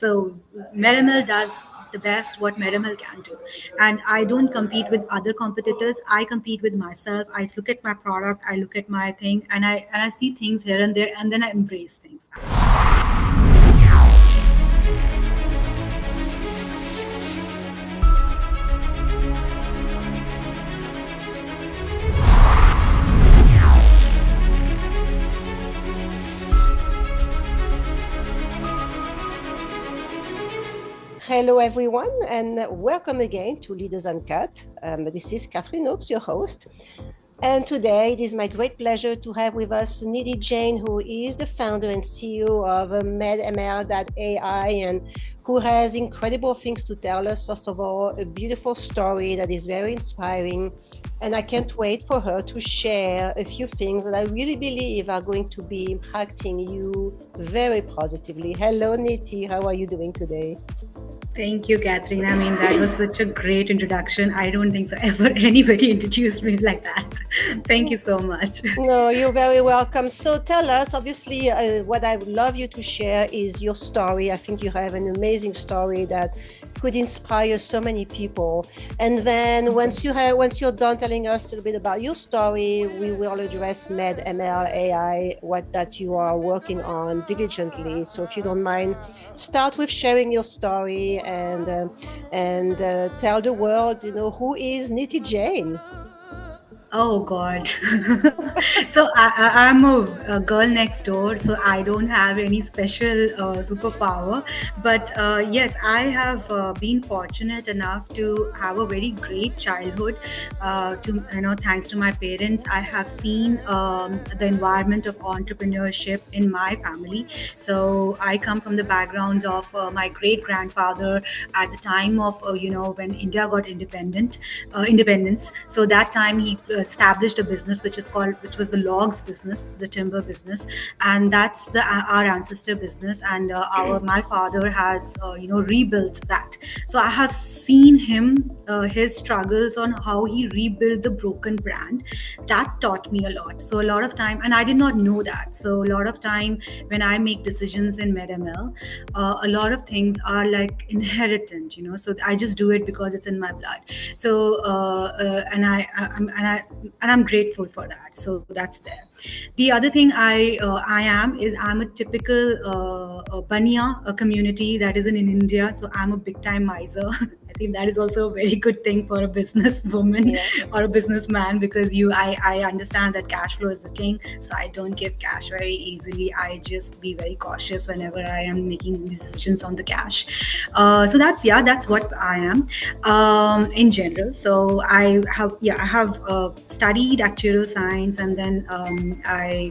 So MedML does the best what MedML can do, and I don't compete with other competitors. I compete with myself. I look at my product, I look at my thing, and I see things here and there, and then I embrace things. Hello, everyone, and welcome again to Leaders Uncut. This is Catherine Oaks, your host. And today it is my great pleasure to have with us Nidhi Jain, who is the founder and CEO of MedML.ai and who has incredible things to tell us. First of all, a beautiful story that is very inspiring. And I can't wait for her to share a few things that I really believe are going to be impacting you very positively. Hello, Nidhi. How are you doing today? Thank you, Catherine. I mean, that was such a great introduction. I don't think so ever anybody introduced me like that. Thank you so much. No, you're very welcome. So tell us, obviously, what I would love you to share is your story. I think you have an amazing story that could inspire so many people. And then once you're done telling us a little bit about your story, we will address MedML AI, what that you are working on diligently. So if you don't mind, start with sharing your story and tell the world, who is Nidhi Jain? Oh God. So I'm a girl next door, so I don't have any special superpower. But yes, I have been fortunate enough to have a very great childhood. Thanks to my parents, I have seen the environment of entrepreneurship in my family. So I come from the background of my great grandfather at the time of when India got independence. So that time he established a business which was the logs business, the timber business, and that's our ancestor business. And my father has rebuilt that. So I have seen his struggles on how he rebuilt the broken brand. That taught me a lot. So a lot of time, and I did not know that. So a lot of time when I make decisions in MedML, a lot of things are like inheritant, So I just do it because it's in my blood. So I'm grateful for that. So that's there. The other thing I'm a typical Bania community that is in India. So I'm a big time miser. I think that is also a very good thing for a businesswoman or a businessman, because I understand that cash flow is the king. So I don't give cash very easily. I just be very cautious whenever I am making decisions on the cash. So that's what I am in general. So I have studied actuarial science, and then I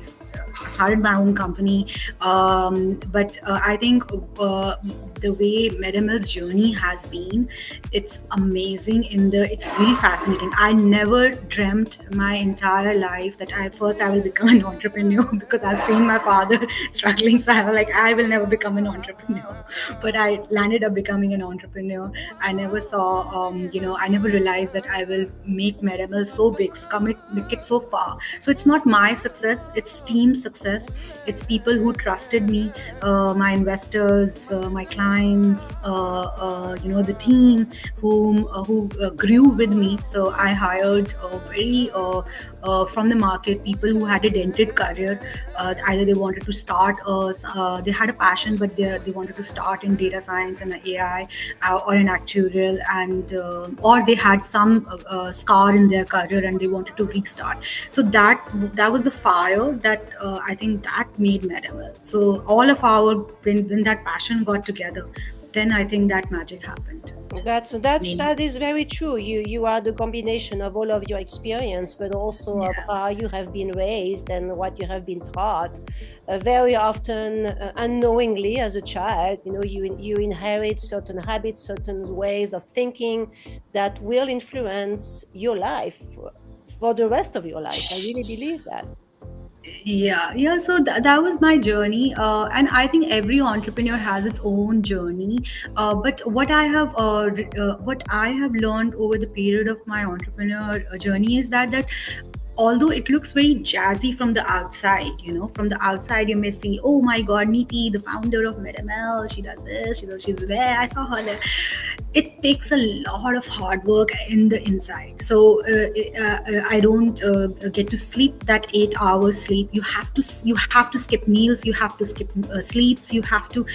started my own company. But I think the way MedML's journey has been, it's amazing. It's really fascinating. I never dreamt my entire life that I will become an entrepreneur because I've seen my father struggling. So I was like, I will never become an entrepreneur. But I landed up becoming an entrepreneur. I never saw, I never realized that I will make MedML so big, make it so far. So it's not my success, it's team success. It's people who trusted me, my investors, my clients, the team who grew with me. So I hired from the market people who had a dented career. Either they wanted to start, they had a passion, but they wanted to start in data science and AI or in actuarial, and or they had some scar in their career and they wanted to restart. So that was the fire that I think that made MedML. So all of when that passion got together, then I think that magic happened. That is very true. You are the combination of all of your experience, but also of how you have been raised and what you have been taught. Very often, unknowingly, as a child, you inherit certain habits, certain ways of thinking that will influence your life for the rest of your life. I really believe that. Yeah, so that was my journey, and I think every entrepreneur has its own journey, but what I have learned over the period of my entrepreneur journey is that although it looks very jazzy from the outside, from the outside you may see, oh my God, Neeti, the founder of MedML, she does this, she does that, I saw her there. It takes a lot of hard work in the inside. So I don't get to sleep that 8 hours sleep. You have to skip meals, you have to skip sleeps, you have to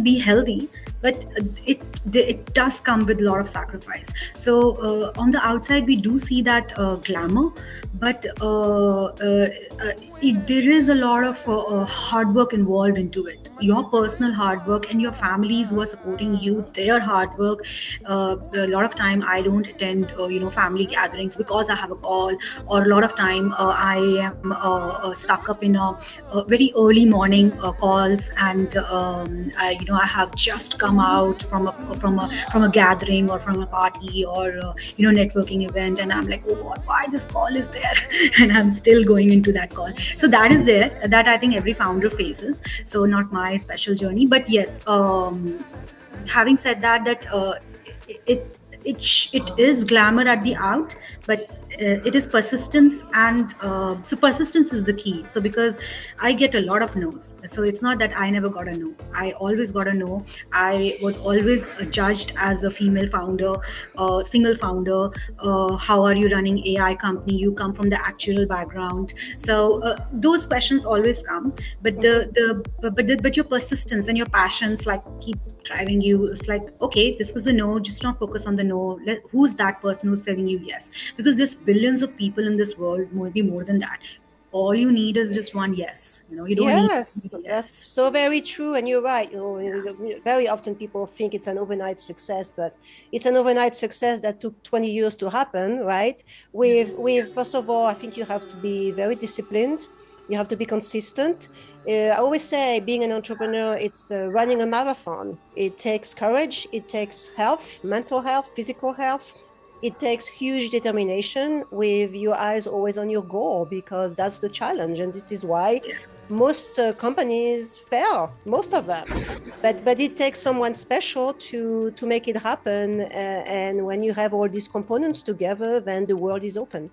be healthy, but it does come with a lot of sacrifice. So on the outside we do see that glamour, but there is a lot of hard work involved into it. Your personal hard work and your families who are supporting you, their hard work. A lot of time I don't attend family gatherings because I have a call, or a lot of time I am stuck up in a very early morning calls, and I have just come out from a gathering or from a party or networking event, and I'm like, oh God, why this call is there? And I'm still going into that call. So that is there, that I think every founder faces. So not my special journey, but yes, having said that, it is glamour at the out, but it is persistence, and so persistence is the key. So because I get a lot of no's, so it's not that I never got a no. I always got a no. I was always judged as a female founder, single founder. How are you running AI company? You come from the actuarial background, so those questions always come. But but your persistence and your passions like keep driving you. It's like, okay, this was a no, just not focus on the no. Who's that person who's telling you yes? Because there's billions of people in this world, maybe more than that. All you need is just one yes. You don't need Yes, yes. that's so very true, and you're right. Very often people think it's an overnight success, but it's an overnight success that took 20 years to happen, right? With first of all, I think you have to be very disciplined. You have to be consistent. I always say being an entrepreneur, it's running a marathon. It takes courage, it takes health, mental health, physical health. It takes huge determination with your eyes always on your goal, because that's the challenge. And this is why most companies fail, most of them. But it takes someone special to make it happen. And when you have all these components together, then the world is open.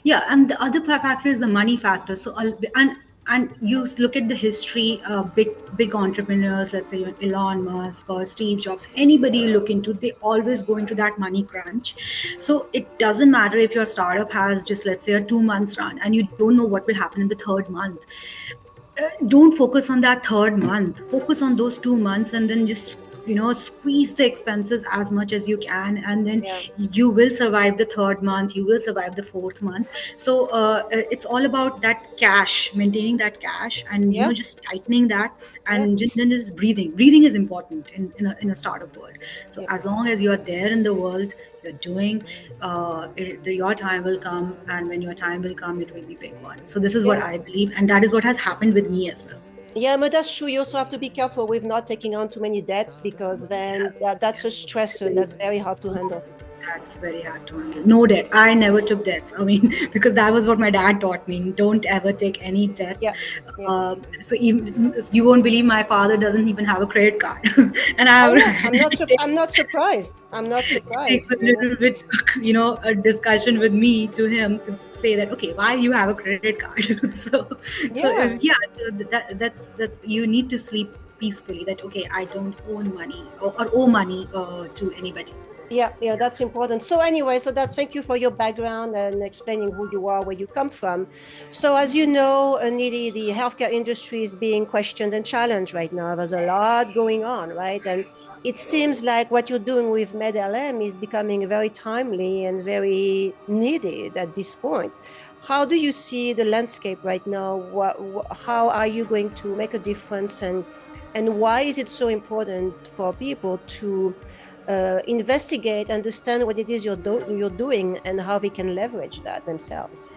Yeah, and the other factor is the money factor. So and you look at the history of big entrepreneurs, let's say Elon Musk or Steve Jobs, anybody you look into, they always go into that money crunch. So it doesn't matter if your startup has just, let's say, a 2 months run and you don't know what will happen in the third month. Don't focus on that third month, focus on those 2 months, and then just squeeze the expenses as much as you can, and then you will survive the third month, you will survive the fourth month. So it's all about that cash, maintaining that cash, and just tightening that, and then just breathing is important in a startup world. So as long as you are there in the world, you're doing, your time will come, and when your time will come, it will be big one. So this is what I believe, and that is what has happened with me as well. Yeah, but that's true. You also have to be careful with not taking on too many debts, because then that's a stressor. That's very hard to handle. That's very hard to handle. No debts. I never took debts. I mean, because that was what my dad taught me. Don't ever take any debt. So even, you won't believe, my father doesn't even have a credit card. And I'm not surprised. I'm not surprised. It takes a little bit, a discussion with me to him to say that, okay, why you have a credit card? So that's you need to sleep peacefully. That, okay, I don't own money or owe money to anybody. Yeah, that's important. So anyway, thank you for your background and explaining who you are, where you come from. So as you know, Neeti, the healthcare industry is being questioned and challenged right now. There's a lot going on, right? And it seems like what you're doing with MedLM is becoming very timely and very needed at this point. How do you see the landscape right now? How are you going to make a difference? And why is it so important for people to investigate, understand what it is you're doing, and how they can leverage that themselves?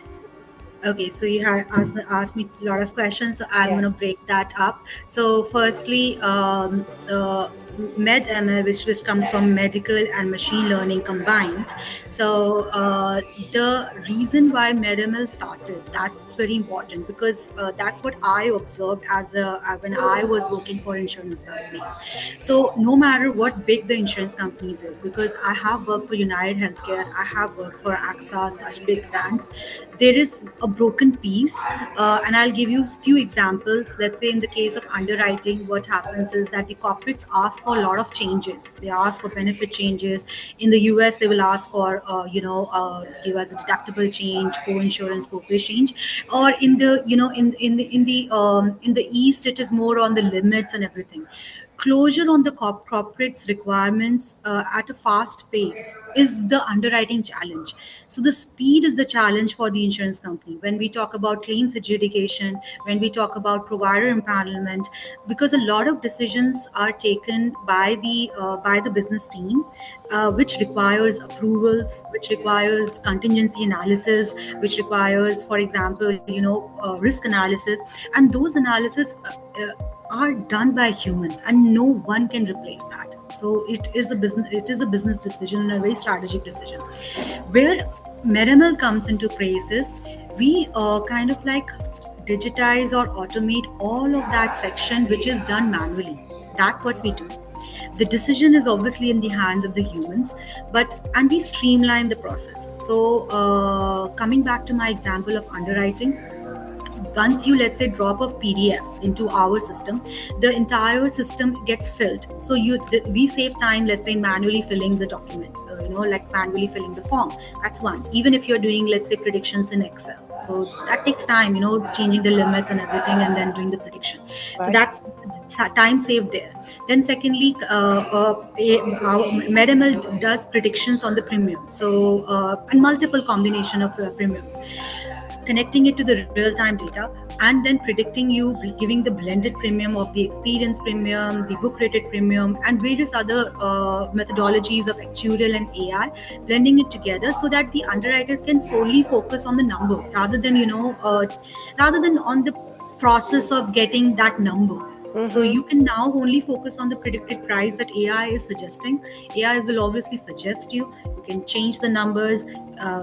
Okay, so you have asked me a lot of questions, so I'm going to break that up. So firstly, MedML, which comes from medical and machine learning combined. So the reason why MedML started, that's very important, because that's what I observed when I was working for insurance companies. So no matter what big the insurance companies is, because I have worked for United Healthcare, I have worked for AXA, such big brands, there is a broken piece. And I'll give you a few examples. Let's say in the case of underwriting, what happens is that the corporates ask for a lot of changes. They ask for benefit changes. In the US, they will ask for, give us a deductible change, co-insurance, co-pay change. Or in the, in the East, it is more on the limits and everything. Closure on the corporates requirements at a fast pace is the underwriting challenge. So the speed is the challenge for the insurance company when we talk about claims adjudication, when we talk about provider empanelment, because a lot of decisions are taken by the business team, which requires approvals, which requires contingency analysis, which requires, for example, risk analysis, and those analysis are done by humans, and no one can replace that. So it is a business decision and a very strategic decision. Where MedML comes into place is we kind of like digitize or automate all of that section which is done manually. That's what we do. The decision is obviously in the hands of the humans, and we streamline the process. So coming back to my example of underwriting, once you, let's say, drop a PDF into our system, the entire system gets filled. So we save time, let's say, manually filling the document. So like manually filling the form. That's one. Even if you're doing, let's say, predictions in Excel, so that takes time, changing the limits and everything, and then doing the prediction. Right. So that's time saved there. Then secondly, our MedML does predictions on the premium. So and multiple combination of premiums, connecting it to the real-time data, and then predicting you, giving the blended premium of the experience premium, the book-rated premium, and various other methodologies of actuarial and AI, blending it together so that the underwriters can solely focus on the number rather than on the process of getting that number. Mm-hmm. So you can now only focus on the predicted price that AI is suggesting. AI will obviously suggest you. You can change the numbers.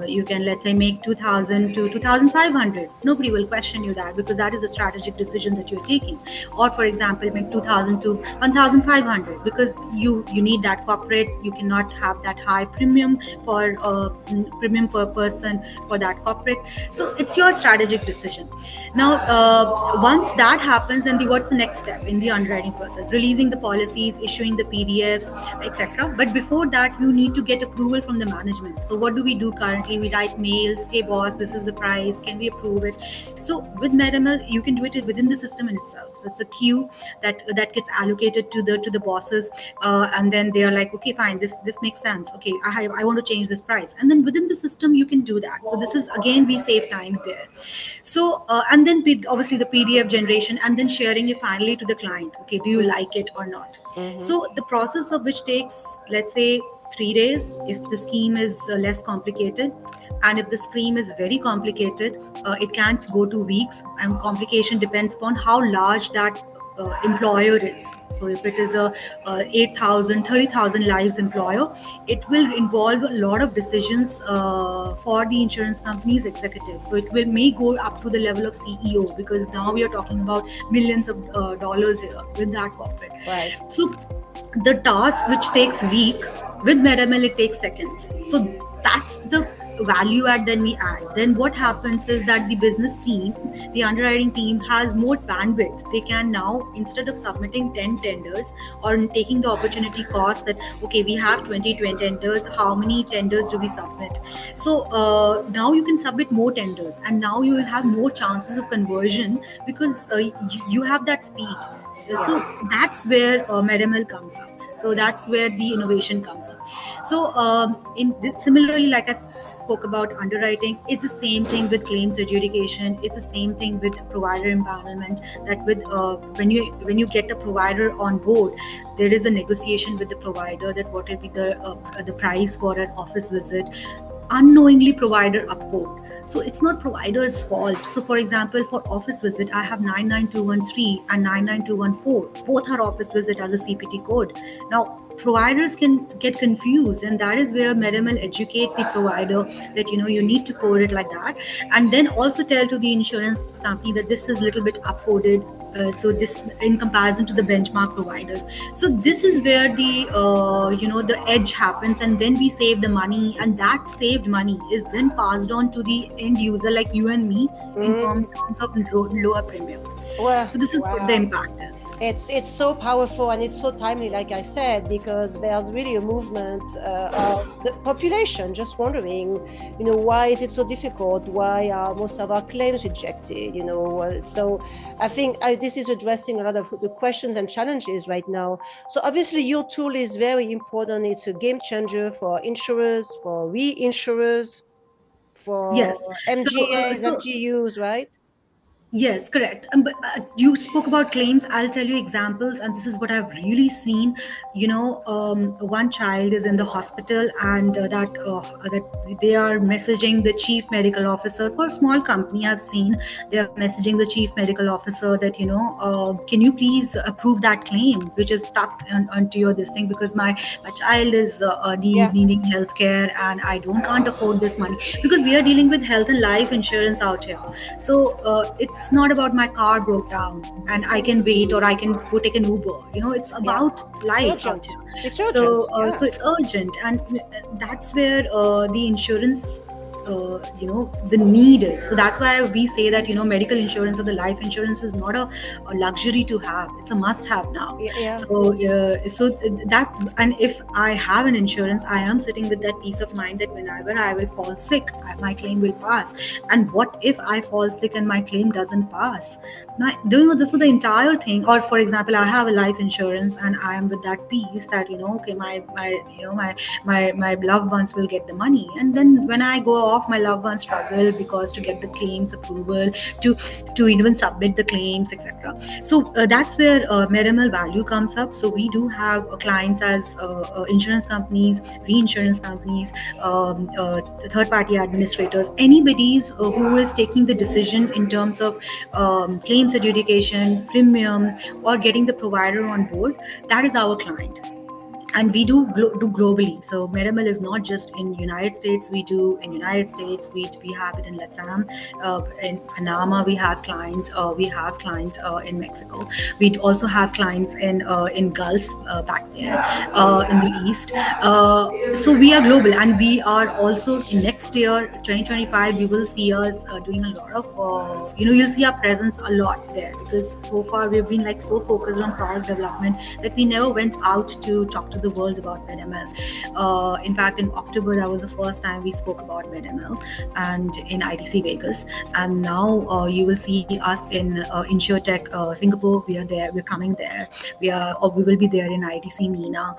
You can, let's say, make 2,000 to 2,500. Nobody will question you that, because that is a strategic decision that you're taking. Or, for example, make 2,000 to 1,500 because you need that corporate. You cannot have that high premium for premium per person for that corporate. So it's your strategic decision. Now, once that happens, then what's the next step in the underwriting process? Releasing the policies, issuing the PDFs, etc. But before that, you need to get approval from the management. So what do we do currently? We write mails. Hey boss, this is the price. Can we approve it? So with MedML, you can do it within the system in itself. So it's a queue that gets allocated to the bosses, and then they are like, okay, fine, this makes sense. Okay, I want to change this price, and then within the system you can do that. So this is, again, we save time there. So and then obviously the PDF generation, and then sharing it finally to the client. Okay, do you like it or not? Mm-hmm. So the process of which takes, let's say, 3 days if the scheme is less complicated, and if the scheme is very complicated, it can't go to weeks, and complication depends upon how large that employer is. So if it is a 8,000, 30,000 lives employer, it will involve a lot of decisions for the insurance company's executives. So it may go up to the level of CEO, because now we are talking about millions of dollars here with that corporate. Right. So the task which takes week, with MedML it takes seconds. So that's the value add then we add. Then what happens is that the business team, the underwriting team, has more bandwidth. They can now, instead of submitting 10 tenders or taking the opportunity cost that, okay, we have 20 tenders, how many tenders do we submit? So now you can submit more tenders, and now you will have more chances of conversion, because you have that speed. So that's where MedML comes up. So that's where the innovation comes up. So similarly, like I spoke about underwriting, it's the same thing with claims adjudication. It's the same thing with provider empowerment. That with when you get a provider on board, there is a negotiation with the provider that what will be the price for an office visit. Unknowingly, provider upcode. So it's not provider's fault. So for example, for office visit, I have 99213 and 99214. Both are office visit as a CPT code. Now providers can get confused, and that is where Medimel educate the provider that you need to code it like that, and then also tell to the insurance company that this is a little bit upcoded, so this in comparison to the benchmark providers. So this is where the edge happens, and then we save the money, and that saved money is then passed on to the end user like you and me in terms of lower premium. Well, so this is what the impact is. It's so powerful, and it's so timely, like I said, because there's really a movement of the population just wondering, why is it so difficult? Why are most of our claims rejected? So I think this is addressing a lot of the questions and challenges right now. So obviously your tool is very important. It's a game changer for insurers, for reinsurers, for MGAs, MGUs, right? Yes, correct. But you spoke about claims. I'll tell you examples, and this is what I've really seen. One child is in the hospital, and that they are messaging the chief medical officer for a small company. I've seen they are messaging the chief medical officer that can you please approve that claim which is stuck onto your this thing, because my child is needing healthcare, and I can't afford this money, because we are dealing with health and life insurance out here. So it's not about my car broke down and I can wait, or I can go take an Uber. It's about life out here. It's urgent. So it's urgent, and that's where the insurance the need is. So that's why we say that medical insurance or the life insurance is not a luxury to have, it's a must have now. So that, and if I have an insurance, I am sitting with that peace of mind that whenever I will fall sick, my claim will pass. And what if I fall sick and my claim doesn't pass? This is the entire thing. Or for example, I have a life insurance and I am with that peace that okay, my loved ones will get the money, and then when I go off, my loved ones struggle because to get the claims approval, to even submit the claims, etc. So that's where Medimel value comes up. So we do have clients as insurance companies, reinsurance companies, third-party administrators, anybody who is taking the decision in terms of claims adjudication, premium, or getting the provider on board. That is our client. And we do globally. So Medimel is not just in United States. We do in United States. We have it in Latam, in Panama. We have clients. We have clients in Mexico. We also have clients in Gulf back there in the East. So we are global, and we are also in next year, 2025. You will see us doing a lot of. You'll see our presence a lot there, because so far we've been so focused on product development that we never went out to talk to the world about Medimel. In fact, in October, that was the first time we spoke about Medimel, and in ITC Vegas. And now you will see us in InsurTech Singapore. We are there. We're coming there. We will be there in ITC MENA.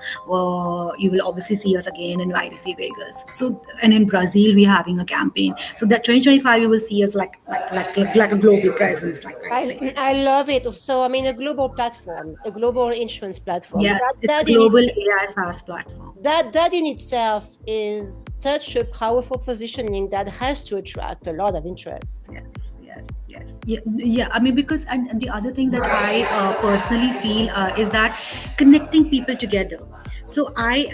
You will obviously see us again in ITC Vegas. So, and in Brazil, we're having a campaign. So that 2025, you will see us like a global presence. I love it. So I mean, a global platform, a global insurance platform. Yes, it's a global AI SaaS platform. That in itself is such a powerful positioning that has to attract a lot of interest. Yes. Yeah. I mean, because and the other thing that I personally feel is that connecting people together. So I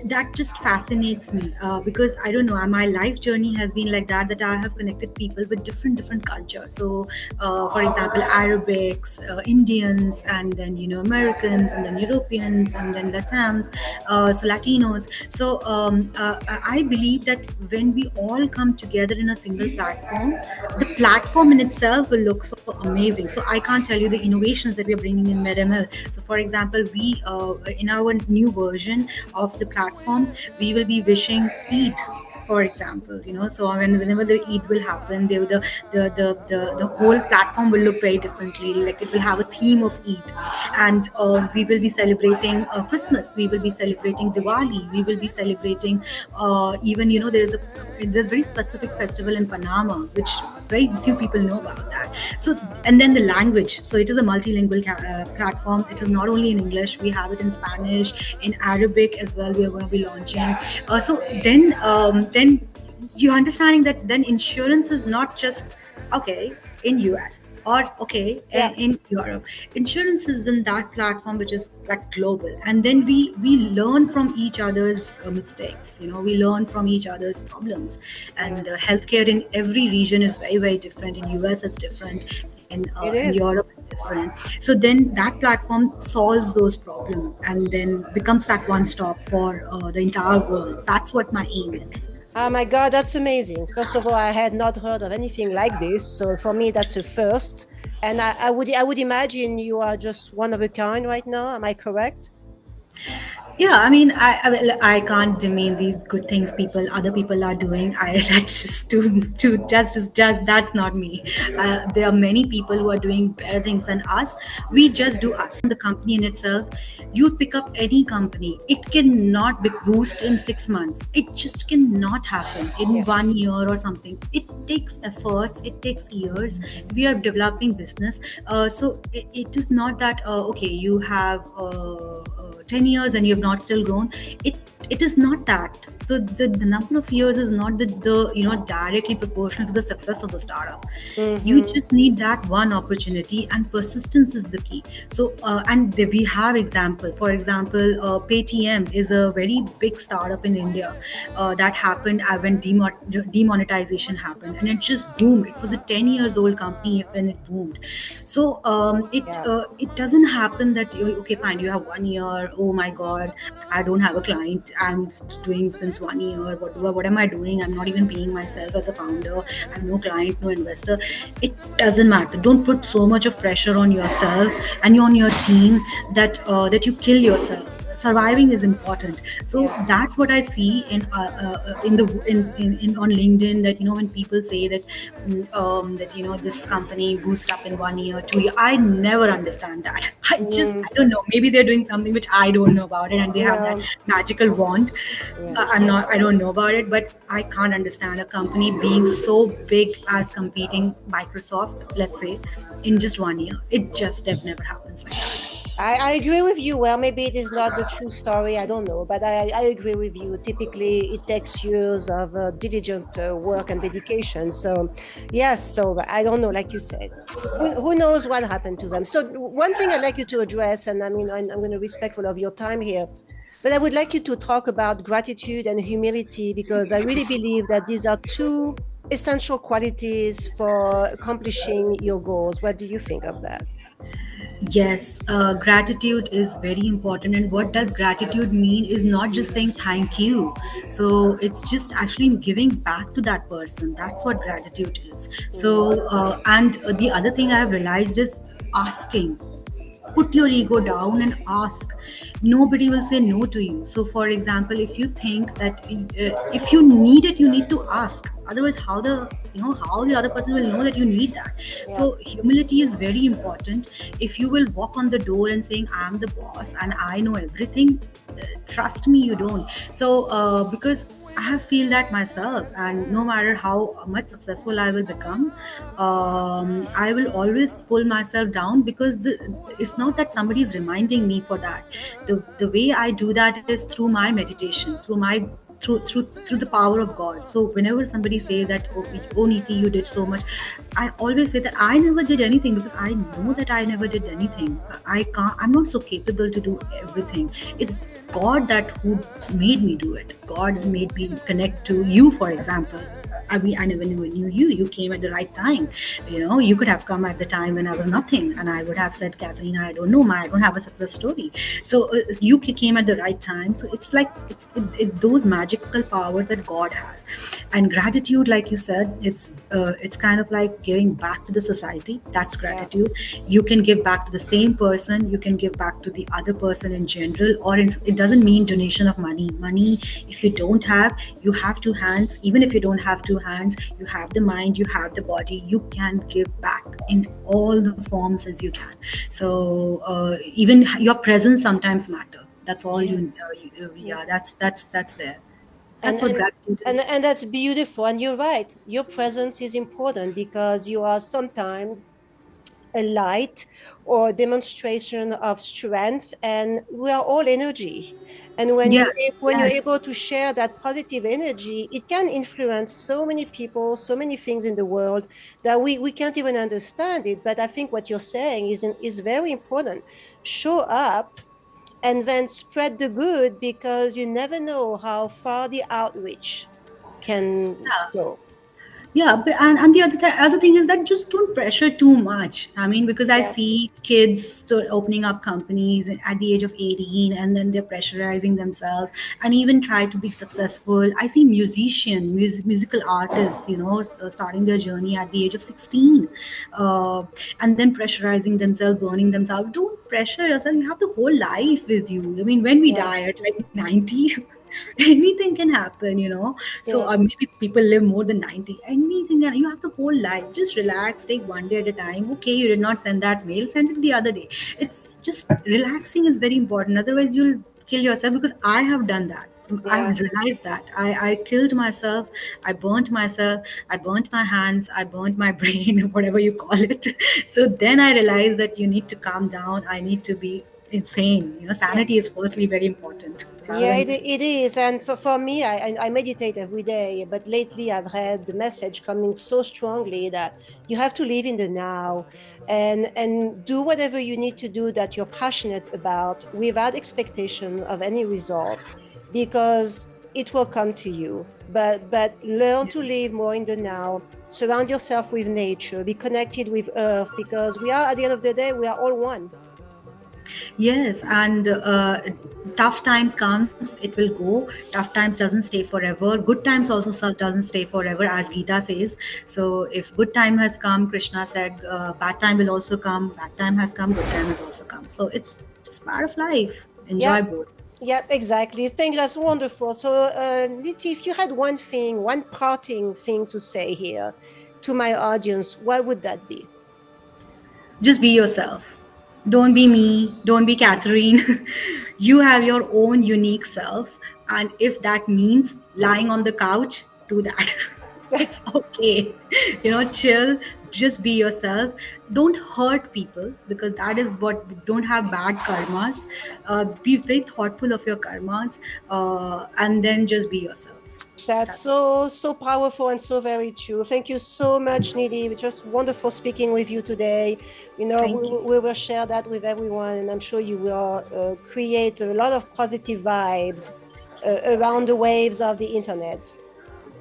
that just fascinates me because I don't know, my life journey has been like that I have connected people with different cultures. So for example, Arabics, Indians, and then Americans, and then Europeans, and then Latams, so Latinos. So I believe that when we all come together in a single platform, the platform in itself will look so amazing. So I can't tell you the innovations that we are bringing in Medimel. So for example, we in our new version of the platform, we will be wishing Eid, for example. So whenever the Eid will happen, the whole platform will look very differently. Like it will have a theme of Eid, and we will be celebrating Christmas. We will be celebrating Diwali. We will be celebrating even there's very specific festival in Panama, which very few people know about that. So, and then the language. So it is a multilingual platform. It is not only in English. We have it in Spanish, in Arabic as well. We are going to be launching. So then you're understanding that then insurance is not just okay in US or okay in Europe. Insurance is in that platform which is like global, and then we learn from each other's mistakes. We learn from each other's problems, and healthcare in every region is very, very different. In US it's different, in Europe it's different. So then that platform solves those problems and then becomes that one stop for the entire world. That's what my aim is. Oh my God, that's amazing. First of all, I had not heard of anything like this. So for me, that's a first. And I would imagine you are just one of a kind right now. Am I correct? Yeah, I mean, I can't demean the good things other people are doing. That's just just that's not me. There are many people who are doing better things than us. We just do us. The company in itself, you'd pick up any company, it cannot be boost in 6 months. It just cannot happen in 1 year or something. It takes efforts. It takes years. We are developing business, so it is not that okay, you have 10 years and you have not still grown. It is not that. So the number of years is not the directly proportional to the success of the startup. You just need that one opportunity, and persistence is the key. So we have example. For example, Paytm is a very big startup in India that happened when demonetization happened, and it just boomed. It was a 10 years old company when it boomed. So it doesn't happen that okay, fine, you have 1 year. Oh my God, I don't have a client. I'm doing since 1 year. What am I doing? I'm not even paying myself as a founder. I have no client, no investor. It doesn't matter. Don't put so much of pressure on yourself and on your team that you kill yourself. Surviving is important. So that's what I see in on LinkedIn, that when people say that this company boost up in 1 year, 2 year. I never understand that. I don't know. Maybe they're doing something which I don't know about it, and they have that magical wand. I don't know about it, but I can't understand a company being so big as competing Microsoft, let's say, in just 1 year. It just never happens like that. I agree with you. Well, maybe it is not the true story. I don't know, but I agree with you. Typically, it takes years of diligent work and dedication. So, yes. So I don't know. Like you said, who knows what happened to them? So one thing I'd like you to address, and I mean, I'm going to be respectful of your time here, but I would like you to talk about gratitude and humility, because I really believe that these are two essential qualities for accomplishing your goals. What do you think of that? Yes, gratitude is very important. And what does gratitude mean is not just saying thank you. So it's just actually giving back to that person. That's what gratitude is. So, and the other thing I've realized is asking. Put your ego down and ask. Nobody will say no to you. So for example, if you think that if you need it, you need to ask. Otherwise, how the other person will know that you need that? So humility is very important. If you will walk on the door and saying I'm the boss and I know everything, trust me, you don't. So because I feel that myself, and no matter how much successful I will become, I will always pull myself down, because it's not that somebody is reminding me for that. The way I do that is through my meditation, through the power of God. So whenever somebody say that, oh Niti, you did so much, I always say that I never did anything, because I know that I never did anything. I'm not so capable to do everything. It's God that who made me do it. God made me connect to you, for example. I mean, I never knew you. You came at the right time. You could have come at the time when I was nothing, and I would have said, Kathleen, I don't know, I don't have a success story. So you came at the right time. So it's like it's those magical powers that God has. And gratitude, like you said, it's kind of like giving back to the society. That's gratitude. You can give back to the same person. You can give back to the other person in general, or it doesn't mean donation of money. Money, if you don't have, you have two hands. Even if you don't have two hands, you have the mind, you have the body, you can give back in all the forms as you can. So even your presence sometimes matter. That's all. That's there. That's what gratitude is. And that's beautiful. And you're right, your presence is important, because you are sometimes a light or demonstration of strength, and we are all energy. And when Yeah. you're Yes. able to share that positive energy, it can influence so many people, so many things in the world that we can't even understand it. But I think what you're saying is very important. Show up and then spread the good, because you never know how far the outreach can go. Yeah, but and the other thing is that just don't pressure too much. I mean, because I Yeah. see kids still opening up companies at the age of 18, and then they're pressurizing themselves and even try to be successful. I see musical artists, starting their journey at the age of 16, uh, and then pressurizing themselves, burning themselves. Don't pressure yourself. You have the whole life with you. I mean, when we Yeah. die at like 90, anything can happen. So Yeah. maybe people live more than 90. Anything can, you have the whole life. Just relax, take one day at a time. Okay, you did not send that mail, send it the other day. It's just relaxing is very important. Otherwise, you'll kill yourself, because I have done that. I Yeah. realized that I killed myself. I burnt myself. I burnt my hands. I burnt my brain, whatever you call it. So then I realized that you need to calm down. I need to be insane. Yeah. Sanity is firstly very important rather Yeah, than. it is. And for me, I meditate every day, but lately I've had the message coming so strongly that you have to live in the now, and do whatever you need to do that you're passionate about without expectation of any result, because it will come to you. But learn to live more in the now, surround yourself with nature, be connected with earth, because we are, at the end of the day, we are all one. Yes, and tough times comes, it will go. Tough times doesn't stay forever. Good times also doesn't stay forever, as Gita says. So if good time has come, Krishna said, bad time will also come. Bad time has come, good time has also come. So it's just part of life. Yeah. Enjoy both. Yeah, exactly. Thank you. That's wonderful. So, Niti, if you had one thing, one parting thing to say here to my audience, what would that be? Just be yourself. Don't be me. Don't be Catherine. You have your own unique self. And if that means lying on the couch, do that. It's okay. Chill. Just be yourself. Don't hurt people, because that is what, don't have bad karmas. Be very thoughtful of your karmas, and then just be yourself. That's That's it. so powerful and so very true. Thank you so much, Nidhi. It was just wonderful speaking with you today. Thank you. We will share that with everyone, and I'm sure you will create a lot of positive vibes around the waves of the internet.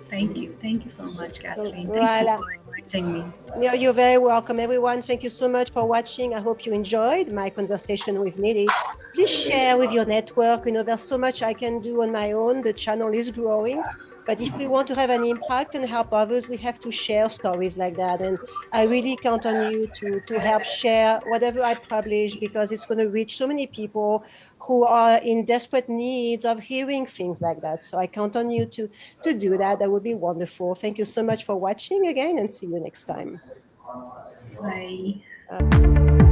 Thank you. Thank you so much, Catherine. Thank you Voilà. for inviting me. Yeah, you're very welcome, everyone. Thank you so much for watching. I hope you enjoyed my conversation with Nidhi. Please share with your network. There's so much I can do on my own. The channel is growing. But if we want to have an impact and help others, we have to share stories like that. And I really count on you to help share whatever I publish, because it's going to reach so many people who are in desperate need of hearing things like that. So I count on you to do that. That would be wonderful. Thank you so much for watching again, and see you next time. Bye. Uh,